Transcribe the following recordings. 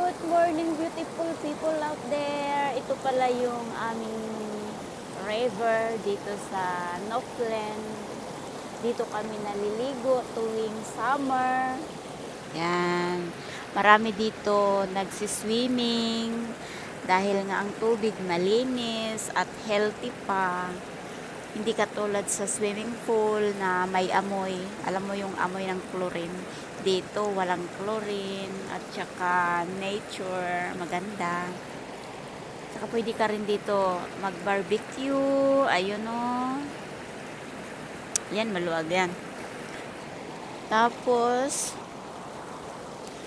Good morning, beautiful people out there. Ito pala yung aming river dito sa Northland. Dito kami naliligo tuwing summer. Yan. Marami dito nagsiswimming dahil nga ang tubig malinis at healthy pa. Hindi katulad sa swimming pool na may amoy. Alam mo yung amoy ng chlorine. Dito walang chlorine at saka nature, maganda. Saka pwede ka rin dito mag-barbecue. Ayun o. Yan, maluwag yan. Tapos,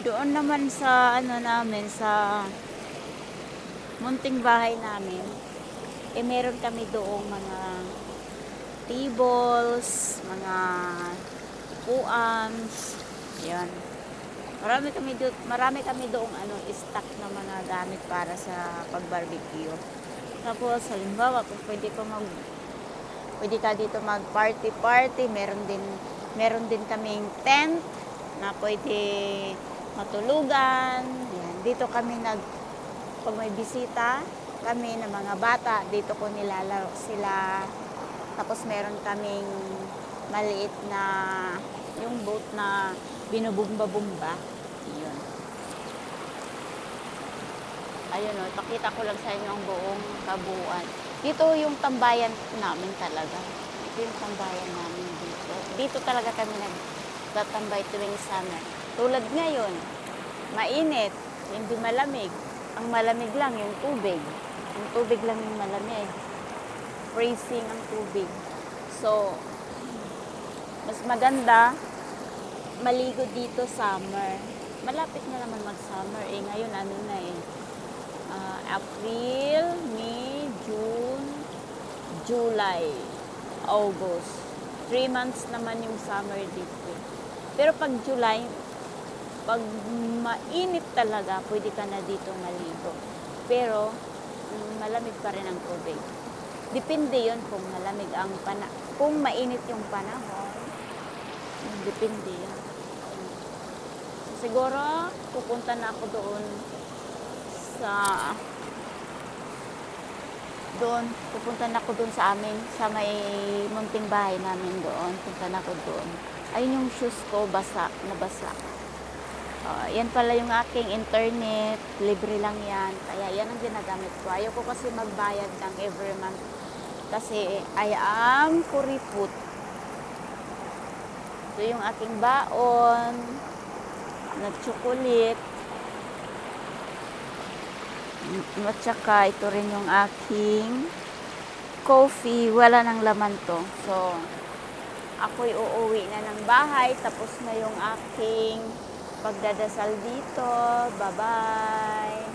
doon naman sa ano namin, sa munting bahay namin, meron kami doong mga tables, mga upuans, yan. Marami kami doong stock na mga gamit para sa pag-barbecue. Tapos halimbawa, kung pwede ka dito mag-party, meron din kaming tent na pwede matulugan. Yan. Dito kami pag may bisita kami ng mga bata, dito ko nilalaro sila. Tapos meron kaming maliit na yung boat na binubumba-bumba. Yun. Ayun o, pakita ko lang sa inyo ang buong kabuuan. Dito yung tambayan namin talaga. Ito yung tambayan namin dito. Dito talaga kami nagtatambay tuwing summer. Tulad ngayon, mainit, hindi malamig. Ang malamig lang yung tubig. Yung tubig lang yung malamig. Freezing ang tubig. So, mas maganda maligo dito summer. Malapit na naman mag-summer. Ngayon April, May, June, July, August. 3 months naman yung summer dito. Pero pag July, pag mainit talaga, pwede ka na dito maligo. Pero, malamig pa rin ang tubig. Depende yon kung malamig ang kung mainit yung panahon. Depende yan. Siguro, pupunta na ako doon sa amin, sa may munting bahay namin doon. Punta na ako doon. Ayun yung shoes ko, nabasa. Yan pala yung aking internet, libre lang yan. Kaya yan ang ginagamit ko. Ayaw ko kasi magbayad ng every month. Kasi I am kuriput. Ito yung aking baon, na chocolate. At saka ito rin yung aking coffee. Wala nang laman to. So, ako'y uuwi na ng bahay. Tapos na yung aking pagdadasal dito. Bye-bye.